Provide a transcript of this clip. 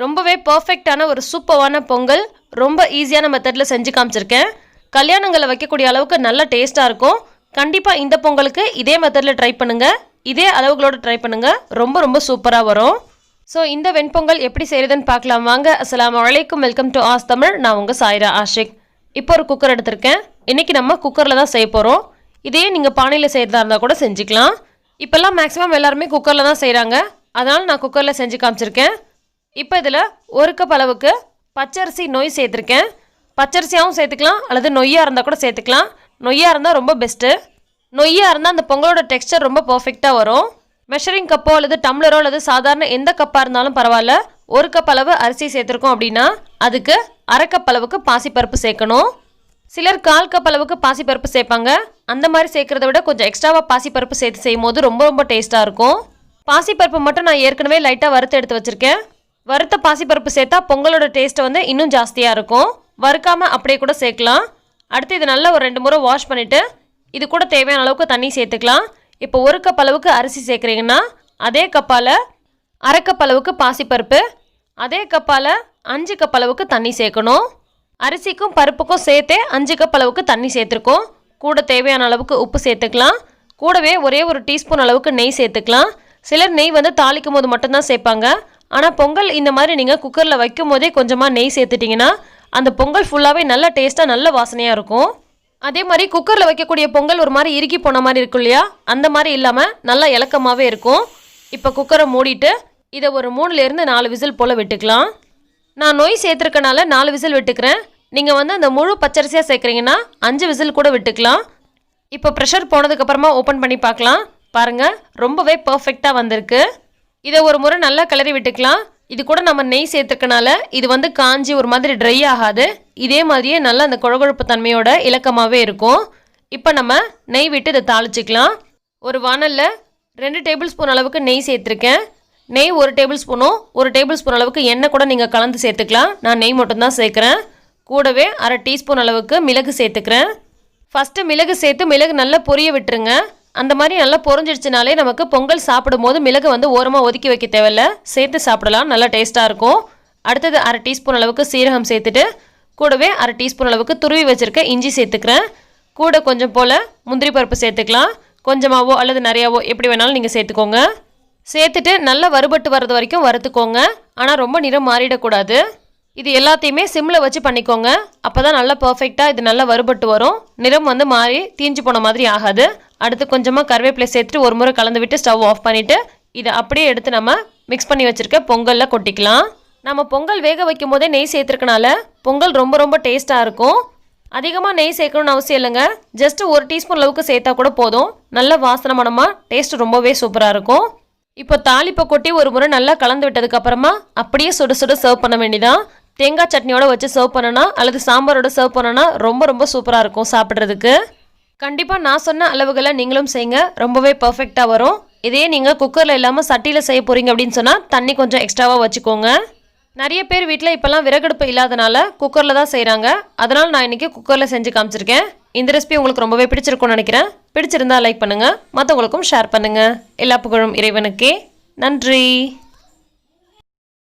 ரொம்பவே பர்ஃபெக்டான ஒரு சூப்பரான பொங்கல் ரொம்ப ஈஸியான மெத்தடில் செஞ்சு காமிச்சிருக்கேன். கல்யாணங்களில் வைக்கக்கூடிய அளவுக்கு நல்ல டேஸ்ட்டாக இருக்கும். கண்டிப்பாக இந்த பொங்கலுக்கு இதே மெத்தடில் ட்ரை பண்ணுங்கள். இதே அளவுகளோடு ட்ரை பண்ணுங்கள். ரொம்ப ரொம்ப சூப்பராக வரும். ஸோ இந்த வெண்பொங்கல் எப்படி செய்கிறதுன்னு பார்க்கலாம் வாங்க. அஸ்ஸலாமு அலைக்கும், வெல்கம் டு ஆஸ் தமிழ். நான் உங்கள் சாயிரா ஆஷிக். இப்போ ஒரு குக்கர் எடுத்திருக்கேன். இன்றைக்கி நம்ம குக்கரில் தான் செய்ய போகிறோம். இதே நீங்கள் பானையில் செய்கிறதா இருந்தால் கூட செஞ்சுக்கலாம். இப்போல்லாம் மேக்ஸிமம் எல்லாருமே குக்கரில் தான் செய்கிறாங்க. அதனால் நான் குக்கரில் செஞ்சு காமிச்சிருக்கேன். இப்போ இதில் ஒரு கப் அளவுக்கு பச்சரிசி நொய் சேர்த்துருக்கேன். பச்சரிசியாகவும் சேர்த்துக்கலாம், அல்லது நொய்யாக இருந்தால் கூட சேர்த்துக்கலாம். நொய்யாக இருந்தால் ரொம்ப பெஸ்ட்டு. நொய்யாக இருந்தால் அந்த பொங்கலோட டெக்ஸ்சர் ரொம்ப பர்ஃபெக்டாக வரும். மெஷரிங் கப்போ அல்லது டம்ளரோ அல்லது சாதாரண எந்த கப்பாக இருந்தாலும் பரவாயில்ல. ஒரு கப் அளவு அரிசி சேர்த்துருக்கோம் அப்படின்னா அதுக்கு அரை கப் அளவுக்கு பாசிப்பருப்பு சேர்க்கணும். சிலர் 1/4 கப் அளவுக்கு பாசிப்பருப்பு சேர்ப்பாங்க. அந்த மாதிரி சேர்க்குறத விட கொஞ்சம் எக்ஸ்ட்ராவாக பாசிப்பருப்பு சேர்த்து செய்யும் போது ரொம்ப ரொம்ப டேஸ்ட்டாக இருக்கும். பாசிப்பருப்பு மட்டும் நான் ஏற்கனவே லைட்டாக வறுத்து எடுத்து வச்சுருக்கேன். வறுத்த பாசிப்பருப்பு சேர்த்தா பொங்கலோட டேஸ்ட்டை வந்து இன்னும் ஜாஸ்தியாக இருக்கும். வறுக்காமல் அப்படியே கூட சேர்க்கலாம். அடுத்து இது நல்லா ஒரு 2 முறை வாஷ் பண்ணிவிட்டு இது கூட தேவையான அளவுக்கு தண்ணி சேர்த்துக்கலாம். இப்போ ஒரு கப் அளவுக்கு அரிசி சேர்க்குறீங்கன்னா அதே கப்பால் அரை கப் அளவுக்கு பாசிப்பருப்பு, அதே கப்பால் 5 கப் அளவுக்கு தண்ணி சேர்க்கணும். அரிசிக்கும் பருப்புக்கும் சேர்த்தே 5 கப் அளவுக்கு தண்ணி சேர்த்துருக்கோம். கூட தேவையான அளவுக்கு உப்பு சேர்த்துக்கலாம். கூடவே ஒரே ஒரு டீஸ்பூன் அளவுக்கு நெய் சேர்த்துக்கலாம். சிலர் நெய் வந்து தாளிக்கும் போது மட்டும்தான் சேர்ப்பாங்க. ஆனால் பொங்கல் இந்த மாதிரி நீங்கள் குக்கரில் வைக்கும் போதே கொஞ்சமாக நெய் சேர்த்துட்டிங்கன்னா அந்த பொங்கல் ஃபுல்லாகவே நல்ல டேஸ்ட்டாக நல்ல வாசனையாக இருக்கும். அதே மாதிரி குக்கரில் வைக்கக்கூடிய பொங்கல் ஒரு மாதிரி இறுக்கி போன மாதிரி இருக்கும் இல்லையா, அந்த மாதிரி இல்லாமல் நல்லா இலக்கமாகவே இருக்கும். இப்போ குக்கரை மூடிட்டு இதை ஒரு 3லேருந்து 4 விசில் போல் விட்டுக்கலாம். நான் நொய் சேர்த்துருக்கனால 4 விசில் விட்டுக்கிறேன். நீங்கள் வந்து அந்த முழு பச்சரிசியாக சேர்க்குறீங்கன்னா 5 விசில் கூட விட்டுக்கலாம். இப்போ ப்ரெஷர் போனதுக்கப்புறமா ஓப்பன் பண்ணி பார்க்கலாம். பாருங்கள், ரொம்பவே பர்ஃபெக்டாக வந்திருக்கு. இதை ஒரு முறை நல்லா கிளறி விட்டுக்கலாம். இது கூட நம்ம நெய் சேர்த்துக்கனால இது வந்து காஞ்சி ஒரு மாதிரி ட்ரை ஆகாது. இதே மாதிரியே நல்லா அந்த குழகுழப்பு தன்மையோட இலக்கமாகவே இருக்கும். இப்போ நம்ம நெய் விட்டு இதை தாளிச்சிக்கலாம். ஒரு வானலில் 2 டேபிள் ஸ்பூன் அளவுக்கு நெய் சேர்த்துருக்கேன். நெய் 1 டேபிள் ஸ்பூனும் 1 டேபிள் ஸ்பூன் அளவுக்கு எண்ணெய் கூட நீங்கள் கலந்து சேர்த்துக்கலாம். நான் நெய் மட்டும்தான் சேர்க்குறேன். கூடவே அரை டீஸ்பூன் அளவுக்கு மிளகு சேர்த்துக்கிறேன். ஃபஸ்ட்டு மிளகு சேர்த்து மிளகு நல்லா பொரிய விட்டுருங்க. அந்த மாதிரி நல்லா பொரிஞ்சிடுச்சுனாலே நமக்கு பொங்கல் சாப்பிடும் போது மிளகு வந்து ஓரமாக ஒதுக்கி வைக்க தேவையில்ல, சேர்த்து சாப்பிடலாம். நல்லா டேஸ்ட்டாக இருக்கும். அடுத்தது அரை டீஸ்பூன் அளவுக்கு சீரகம் சேர்த்துட்டு கூடவே அரை டீஸ்பூன் அளவுக்கு துருவி வச்சுருக்க இஞ்சி சேர்த்துக்கிறேன். கூட கொஞ்சம் போல் முந்திரி பருப்பு சேர்த்துக்கலாம். கொஞ்சமாவோ அல்லது நிறையாவோ எப்படி வேணாலும் நீங்கள் சேர்த்துக்கோங்க. சேர்த்துட்டு நல்லா வறுபட்டு வர்றது வரைக்கும் வறுத்துக்கோங்க. ஆனால் ரொம்ப நிறம் மாறிடக்கூடாது. இது எல்லாத்தையுமே சிம்மில் வச்சு பண்ணிக்கோங்க. அப்போ தான் நல்லா பர்ஃபெக்டாக இது நல்லா வறுபட்டு வரும். நிறம் வந்து மாறி தீஞ்சு போன மாதிரி ஆகாது. அடுத்து கொஞ்சமாக கருவேப்பிலை சேர்த்துட்டு ஒரு முறை கலந்து விட்டு ஸ்டவ் ஆஃப் பண்ணிவிட்டு இதை அப்படியே எடுத்து நம்ம மிக்ஸ் பண்ணி வச்சுருக்க பொங்கலில் கொட்டிக்கலாம். நம்ம பொங்கல் வேக வைக்கும் போதே நெய் சேர்த்துருக்கனால பொங்கல் ரொம்ப ரொம்ப டேஸ்ட்டாக இருக்கும். அதிகமாக நெய் சேர்க்கணும்னு அவசியம் இல்லைங்க. ஜஸ்ட்டு 1 டீஸ்பூன் அளவுக்கு சேர்த்தா கூட போதும். நல்ல வாசனை மணமாக டேஸ்ட்டு ரொம்பவே சூப்பராக இருக்கும். இப்போ தாளிப்பை கொட்டி ஒரு முறை நல்லா கலந்து விட்டதுக்கப்புறமா அப்படியே சுட சுட சர்வ் பண்ண வேண்டியதான். தேங்காய் சட்னியோட வச்சு சர்வ் பண்ணனா அல்லது சாம்பாரோட சர்வ் பண்ணனா ரொம்ப ரொம்ப சூப்பராக இருக்கும் சாப்பிட்றதுக்கு. கண்டிப்பாக நான் சொன்ன அளவுகளை நீங்களும் செய்யுங்க. ரொம்பவே பர்ஃபெக்டாக வரும். இதே நீங்கள் குக்கரில் இல்லாமல் சட்டியில் செய்ய போகிறீங்க அப்படின்னு சொன்னால் தண்ணி கொஞ்சம் எக்ஸ்ட்ராவாக வச்சுக்கோங்க. நிறைய பேர் வீட்டில் இப்போல்லாம் விறகடுப்பு இல்லாதனால குக்கரில் தான் செய்கிறாங்க. அதனால் நான் இன்றைக்கி குக்கரில் செஞ்சு காமிச்சிருக்கேன். இந்த ரெசிபி உங்களுக்கு ரொம்பவே பிடிச்சிருக்கும்னு நினைக்கிறேன். பிடிச்சிருந்தா லைக் பண்ணுங்கள், மற்றவங்களுக்கும் ஷேர் பண்ணுங்கள். எல்லா புகழும் இறைவனுக்கே. நன்றி.